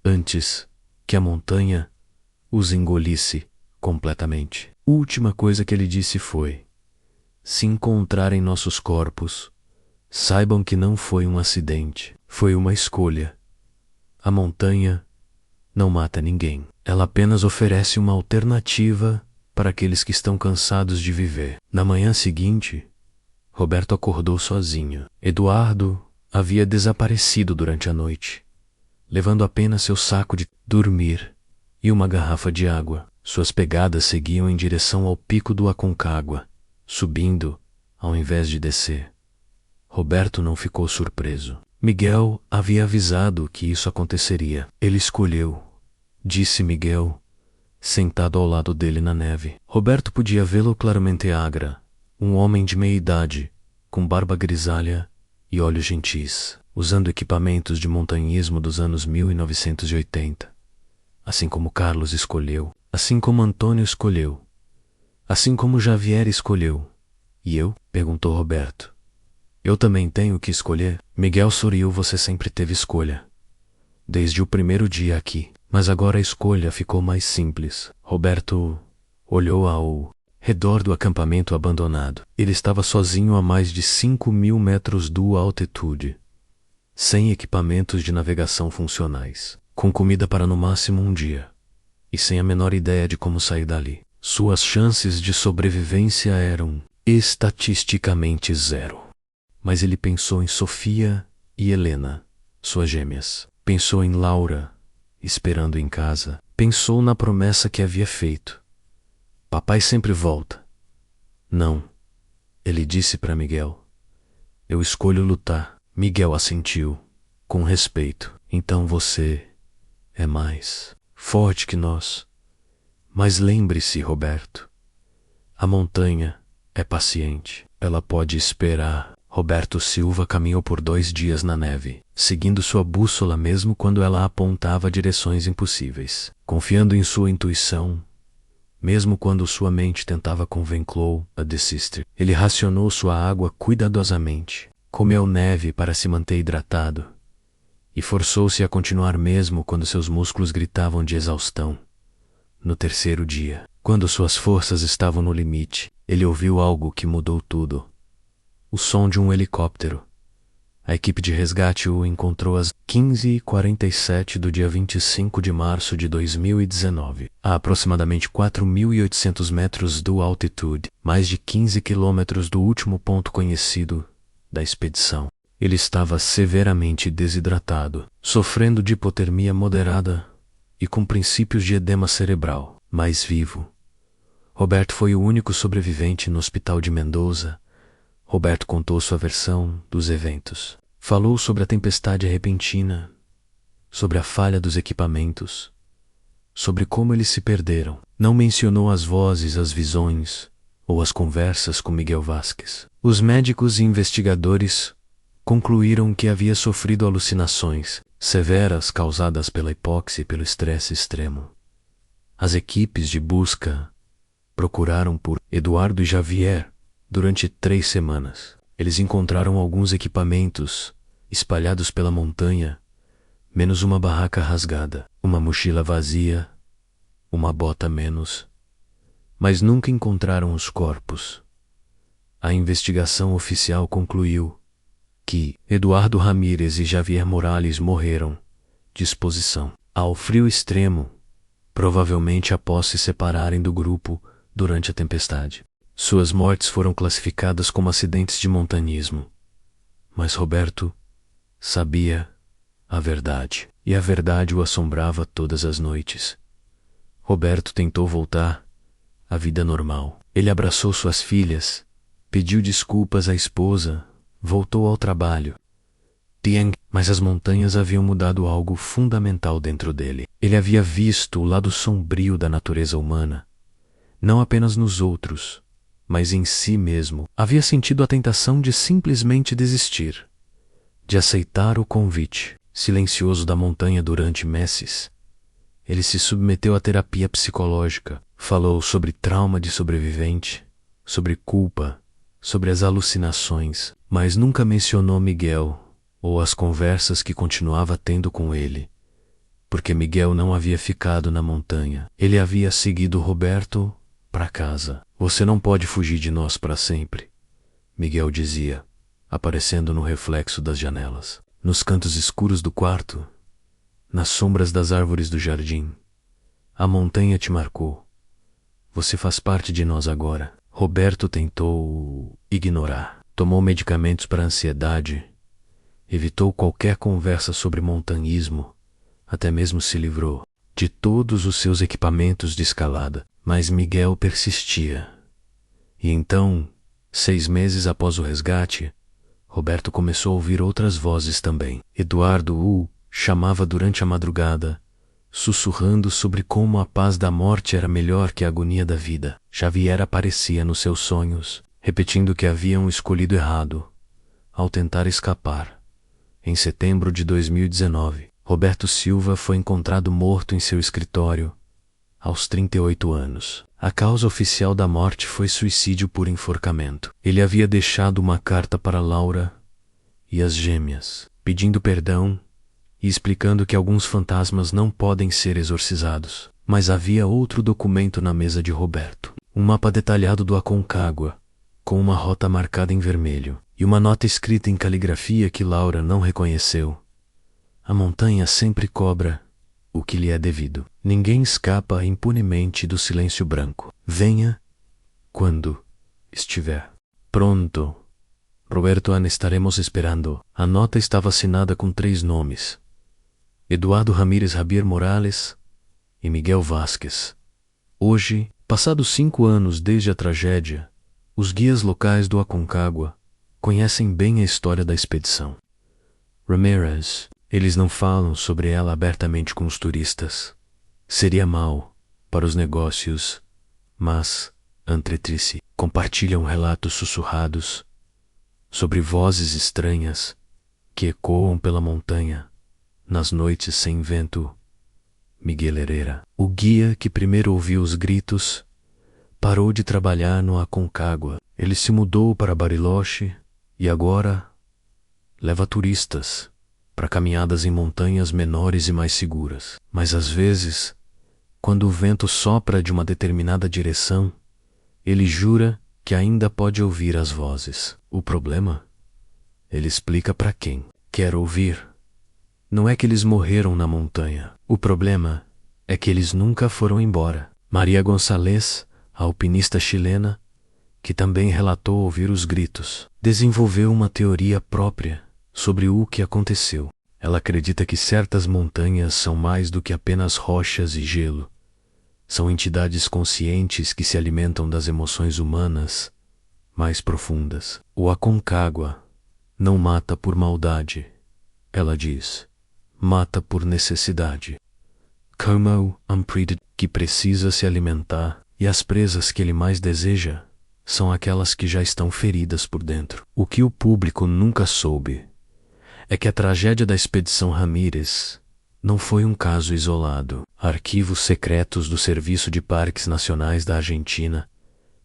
antes que a montanha os engolisse completamente. A última coisa que ele disse foi: se encontrarem nossos corpos, saibam que não foi um acidente, foi uma escolha. A montanha não mata ninguém. Ela apenas oferece uma alternativa para aqueles que estão cansados de viver. Na manhã seguinte, Roberto acordou sozinho. Eduardo havia desaparecido durante a noite, levando apenas seu saco de dormir e uma garrafa de água. Suas pegadas seguiam em direção ao pico do Aconcagua, subindo ao invés de descer. Roberto não ficou surpreso. Miguel havia avisado que isso aconteceria. Ele escolheu, disse Miguel, sentado ao lado dele na neve. Roberto podia vê-lo claramente agra, um homem de meia idade, com barba grisalha e olhos gentis, usando equipamentos de montanhismo dos anos 1980. Assim como Carlos escolheu, assim como Antônio escolheu, assim como Javier escolheu. E eu? Perguntou Roberto. Eu também tenho que escolher? Miguel sorriu. Você sempre teve escolha, desde o primeiro dia aqui. Mas agora a escolha ficou mais simples. Roberto olhou ao redor do acampamento abandonado. Ele estava sozinho a mais de 5.000 metros de altitude, sem equipamentos de navegação funcionais, com comida para no máximo um dia, e sem a menor ideia de como sair dali. Suas chances de sobrevivência eram estatisticamente zero. Mas ele pensou em Sofia e Helena, suas gêmeas. Pensou em Laura, esperando em casa. Pensou na promessa que havia feito. Papai sempre volta. Não, ele disse para Miguel. Eu escolho lutar. Miguel assentiu, com respeito. Então você é mais forte que nós. Mas lembre-se, Roberto, a montanha é paciente. Ela pode esperar. Roberto Silva caminhou por 2 dias na neve, seguindo sua bússola mesmo quando ela apontava direções impossíveis, confiando em sua intuição, mesmo quando sua mente tentava convencê-lo a desistir. Ele racionou sua água cuidadosamente, comeu neve para se manter hidratado e forçou-se a continuar mesmo quando seus músculos gritavam de exaustão. No 3º dia, quando suas forças estavam no limite, ele ouviu algo que mudou tudo. O som de um helicóptero. A equipe de resgate o encontrou às 15h47 do dia 25 de março de 2019, a aproximadamente 4.800 metros do altitude, mais de 15 quilômetros do último ponto conhecido da expedição. Ele estava severamente desidratado, sofrendo de hipotermia moderada e com princípios de edema cerebral, mas vivo. Roberto foi o único sobrevivente no hospital de Mendoza. Roberto contou sua versão dos eventos. Falou sobre a tempestade repentina, sobre a falha dos equipamentos, sobre como eles se perderam. Não mencionou as vozes, as visões ou as conversas com Miguel Vasquez. Os médicos e investigadores concluíram que havia sofrido alucinações severas causadas pela hipóxia e pelo estresse extremo. As equipes de busca procuraram por Eduardo e Javier durante 3 semanas. Eles encontraram alguns equipamentos espalhados pela montanha, menos uma barraca rasgada, uma mochila vazia, uma bota menos. Mas nunca encontraram os corpos. A investigação oficial concluiu que Eduardo Ramírez e Javier Morales morreram de exposição ao frio extremo, provavelmente após se separarem do grupo durante a tempestade. Suas mortes foram classificadas como acidentes de montanhismo. Mas Roberto sabia a verdade, e a verdade o assombrava todas as noites. Roberto tentou voltar à vida normal. Ele abraçou suas filhas, pediu desculpas à esposa, voltou ao trabalho. Mas as montanhas haviam mudado algo fundamental dentro dele. Ele havia visto o lado sombrio da natureza humana, não apenas nos outros, mas em si mesmo. Havia sentido a tentação de simplesmente desistir, de aceitar o convite silencioso da montanha durante meses. Ele se submeteu à terapia psicológica, falou sobre trauma de sobrevivente, sobre culpa, sobre as alucinações, mas nunca mencionou Miguel ou as conversas que continuava tendo com ele, porque Miguel não havia ficado na montanha. Ele havia seguido Roberto para casa. Você não pode fugir de nós para sempre, Miguel dizia, aparecendo no reflexo das janelas, nos cantos escuros do quarto, nas sombras das árvores do jardim. A montanha te marcou. Você faz parte de nós agora. Roberto tentou ignorar. Tomou medicamentos para ansiedade. Evitou qualquer conversa sobre montanhismo. Até mesmo se livrou de todos os seus equipamentos de escalada. Mas Miguel persistia. E então, 6 meses após o resgate, Roberto começou a ouvir outras vozes também. Eduardo o chamava durante a madrugada, sussurrando sobre como a paz da morte era melhor que a agonia da vida. Javier aparecia nos seus sonhos, repetindo que haviam escolhido errado ao tentar escapar. Em setembro de 2019, Roberto Silva foi encontrado morto em seu escritório, aos 38 anos. A causa oficial da morte foi suicídio por enforcamento. Ele havia deixado uma carta para Laura e as gêmeas, pedindo perdão e explicando que alguns fantasmas não podem ser exorcizados. Mas havia outro documento na mesa de Roberto. Um mapa detalhado do Aconcagua, com uma rota marcada em vermelho, e uma nota escrita em caligrafia que Laura não reconheceu. A montanha sempre cobra o que lhe é devido. Ninguém escapa impunemente do silêncio branco. Venha quando estiver pronto. Roberto, estaremos esperando. A nota estava assinada com 3 nomes: Eduardo Ramírez Javier Morales e Miguel Vasquez. Hoje, passados 5 anos desde a tragédia, os guias locais do Aconcagua conhecem bem a história da expedição. Ramírez Eles não falam sobre ela abertamente com os turistas. Seria mal para os negócios, mas, entre si, compartilham relatos sussurrados sobre vozes estranhas que ecoam pela montanha nas noites sem vento. Miguel Herrera, o guia que primeiro ouviu os gritos, parou de trabalhar no Aconcagua. Ele se mudou para Bariloche e agora leva turistas para caminhadas em montanhas menores e mais seguras. Mas às vezes, quando o vento sopra de uma determinada direção, ele jura que ainda pode ouvir as vozes. O problema, ele explica para quem quer ouvir, não é que eles morreram na montanha. O problema é que eles nunca foram embora. Maria Gonçalez, a alpinista chilena, que também relatou ouvir os gritos, desenvolveu uma teoria própria sobre o que aconteceu. Ela acredita que certas montanhas são mais do que apenas rochas e gelo. São entidades conscientes que se alimentam das emoções humanas mais profundas. O Aconcagua não mata por maldade, ela diz. Mata por necessidade. Como um predador que precisa se alimentar, e as presas que ele mais deseja são aquelas que já estão feridas por dentro. O que o público nunca soube é que a tragédia da Expedição Ramírez não foi um caso isolado. Arquivos secretos do Serviço de Parques Nacionais da Argentina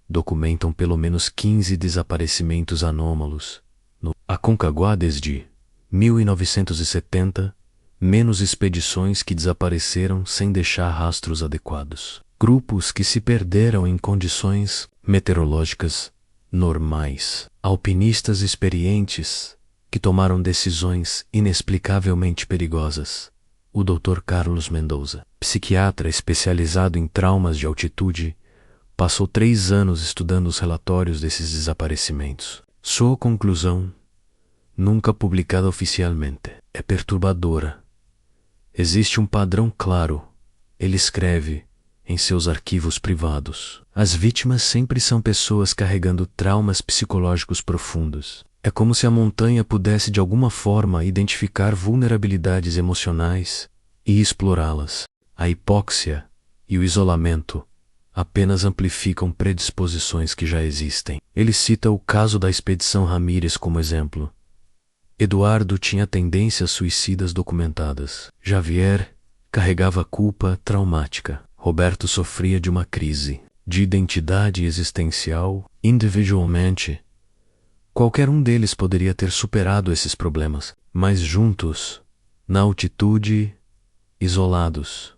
documentam pelo menos 15 desaparecimentos anômalos no Aconcagua desde 1970, menos expedições que desapareceram sem deixar rastros adequados. Grupos que se perderam em condições meteorológicas normais. Alpinistas experientes que tomaram decisões inexplicavelmente perigosas. O Dr. Carlos Mendoza, psiquiatra especializado em traumas de altitude, passou 3 anos estudando os relatórios desses desaparecimentos. Sua conclusão, nunca publicada oficialmente, é perturbadora. Existe um padrão claro, ele escreve em seus arquivos privados. As vítimas sempre são pessoas carregando traumas psicológicos profundos. É como se a montanha pudesse de alguma forma identificar vulnerabilidades emocionais e explorá-las. A hipóxia e o isolamento apenas amplificam predisposições que já existem. Ele cita o caso da Expedição Ramírez como exemplo. Eduardo tinha tendências suicidas documentadas. Javier carregava culpa traumática. Roberto sofria de uma crise de identidade existencial. Individualmente, qualquer um deles poderia ter superado esses problemas, mas juntos, na altitude, isolados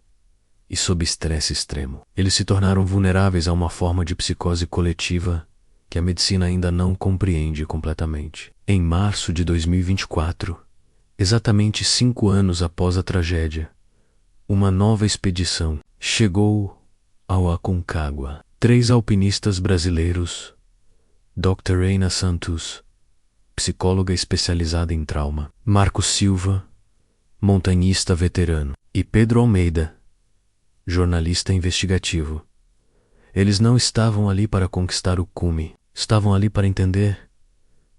e sob estresse extremo, eles se tornaram vulneráveis a uma forma de psicose coletiva que a medicina ainda não compreende completamente. Em março de 2024, exatamente 5 anos após a tragédia, uma nova expedição chegou ao Aconcagua. 3 alpinistas brasileiros, Dr. Reina Santos, psicóloga especializada em trauma, Marco Silva, montanhista veterano, e Pedro Almeida, jornalista investigativo. Eles não estavam ali para conquistar o cume, estavam ali para entender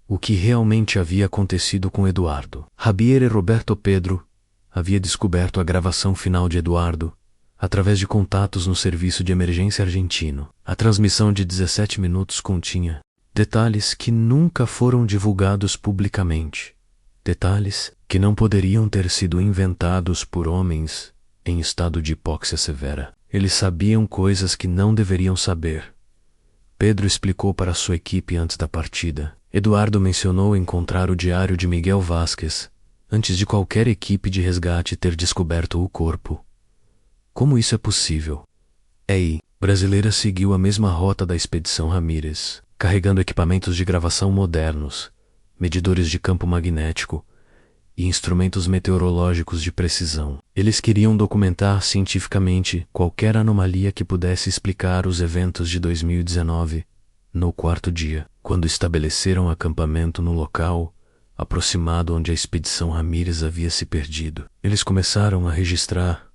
o que realmente havia acontecido com Eduardo. Javier e Roberto Pedro havia descoberto a gravação final de Eduardo através de contatos no serviço de emergência argentino. A transmissão de 17 minutos continha detalhes que nunca foram divulgados publicamente. Detalhes que não poderiam ter sido inventados por homens em estado de hipóxia severa. Eles sabiam coisas que não deveriam saber. Pedro explicou para sua equipe antes da partida. Eduardo mencionou encontrar o diário de Miguel Vázquez antes de qualquer equipe de resgate ter descoberto o corpo. Como isso é possível? EI brasileira seguiu a mesma rota da Expedição Ramírez, carregando equipamentos de gravação modernos, medidores de campo magnético e instrumentos meteorológicos de precisão. Eles queriam documentar cientificamente qualquer anomalia que pudesse explicar os eventos de 2019, no 4º dia, quando estabeleceram acampamento no local aproximado onde a Expedição Ramírez havia se perdido. Eles começaram a registrar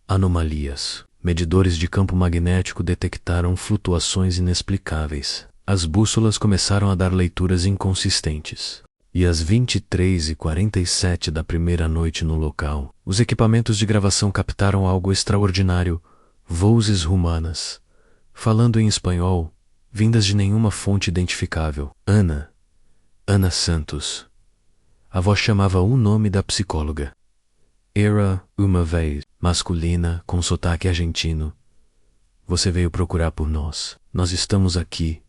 anomalias. Medidores de campo magnético detectaram flutuações inexplicáveis. As bússolas começaram a dar leituras inconsistentes. E às 23h47 da primeira noite no local, os equipamentos de gravação captaram algo extraordinário, vozes rumanas, falando em espanhol, vindas de nenhuma fonte identificável. Ana Santos. A voz chamava o nome da psicóloga. Era uma vez, masculina, com sotaque argentino. Você veio procurar por nós. Nós estamos aqui.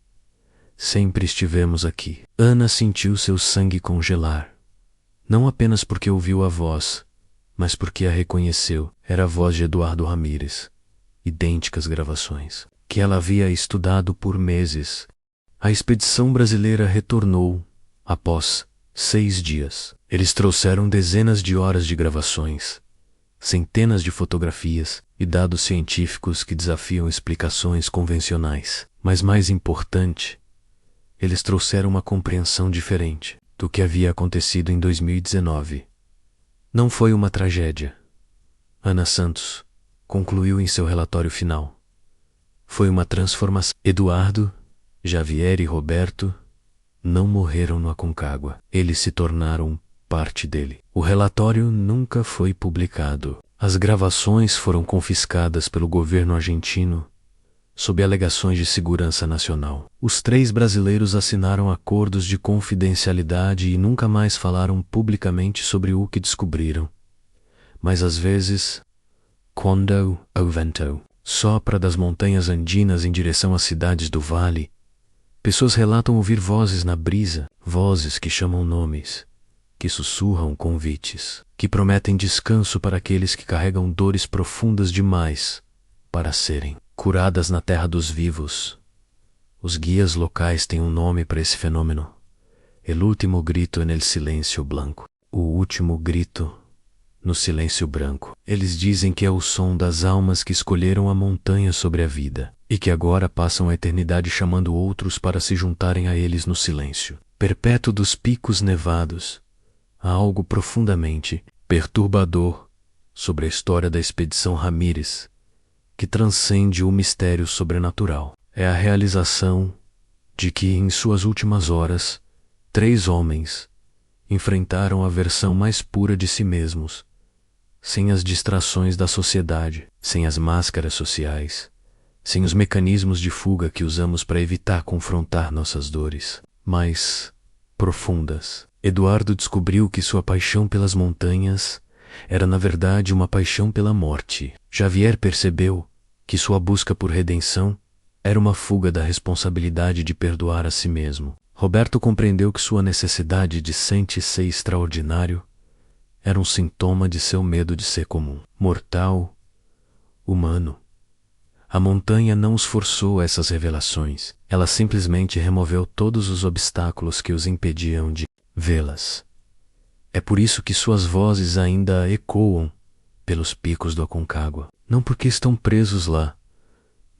Sempre estivemos aqui. Ana sentiu seu sangue congelar. Não apenas porque ouviu a voz, mas porque a reconheceu. Era a voz de Eduardo Ramírez. Idênticas gravações, que ela havia estudado por meses. A expedição brasileira retornou após 6 dias. Eles trouxeram dezenas de horas de gravações, centenas de fotografias e dados científicos que desafiam explicações convencionais. Mas mais importante, eles trouxeram uma compreensão diferente do que havia acontecido em 2019. Não foi uma tragédia. Ana Santos concluiu em seu relatório final. Foi uma transformação. Eduardo, Javier e Roberto não morreram no Aconcagua. Eles se tornaram parte dele. O relatório nunca foi publicado. As gravações foram confiscadas pelo governo argentino sob alegações de segurança nacional. Os 3 brasileiros assinaram acordos de confidencialidade e nunca mais falaram publicamente sobre o que descobriram. Mas às vezes, quando o vento sopra das montanhas andinas em direção às cidades do vale, pessoas relatam ouvir vozes na brisa, vozes que chamam nomes, que sussurram convites, que prometem descanso para aqueles que carregam dores profundas demais para serem curadas na terra dos vivos. Os guias locais têm um nome para esse fenômeno. El último grito en el silencio blanco. O último grito no silêncio branco. Eles dizem que é o som das almas que escolheram a montanha sobre a vida e que agora passam a eternidade chamando outros para se juntarem a eles no silêncio perpétuo dos picos nevados. Há algo profundamente perturbador sobre a história da expedição Ramírez, que transcende o mistério sobrenatural. É a realização de que, em suas últimas horas, 3 homens enfrentaram a versão mais pura de si mesmos, sem as distrações da sociedade, sem as máscaras sociais, sem os mecanismos de fuga que usamos para evitar confrontar nossas dores mais profundas. Eduardo descobriu que sua paixão pelas montanhas era na verdade uma paixão pela morte. Javier percebeu que sua busca por redenção era uma fuga da responsabilidade de perdoar a si mesmo. Roberto compreendeu que sua necessidade de sentir-se extraordinário era um sintoma de seu medo de ser comum, mortal, humano. A montanha não os forçou a essas revelações. Ela simplesmente removeu todos os obstáculos que os impediam de vê-las. É por isso que suas vozes ainda ecoam pelos picos do Aconcagua. Não porque estão presos lá,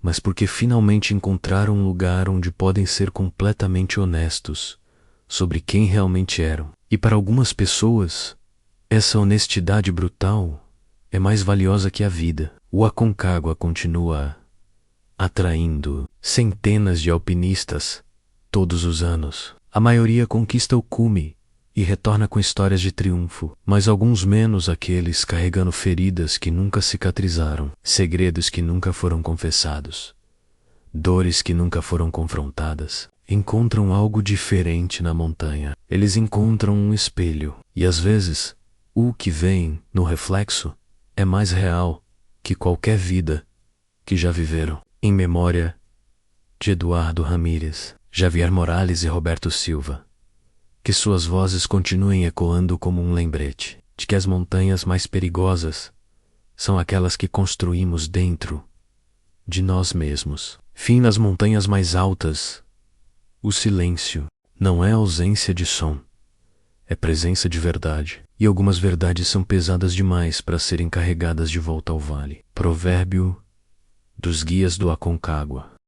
mas porque finalmente encontraram um lugar onde podem ser completamente honestos sobre quem realmente eram. E para algumas pessoas, essa honestidade brutal é mais valiosa que a vida. O Aconcagua continua atraindo centenas de alpinistas todos os anos. A maioria conquista o cume e retorna com histórias de triunfo, mas alguns menos aqueles carregando feridas que nunca cicatrizaram, segredos que nunca foram confessados, dores que nunca foram confrontadas. Encontram algo diferente na montanha. Eles encontram um espelho, e às vezes, o que vem no reflexo é mais real que qualquer vida que já viveram. Em memória de Eduardo Ramírez, Javier Morales e Roberto Silva, que suas vozes continuem ecoando como um lembrete de que as montanhas mais perigosas são aquelas que construímos dentro de nós mesmos. Fim nas montanhas mais altas. O silêncio não é ausência de som, é presença de verdade. E algumas verdades são pesadas demais para serem carregadas de volta ao vale. Provérbio dos guias do Aconcagua.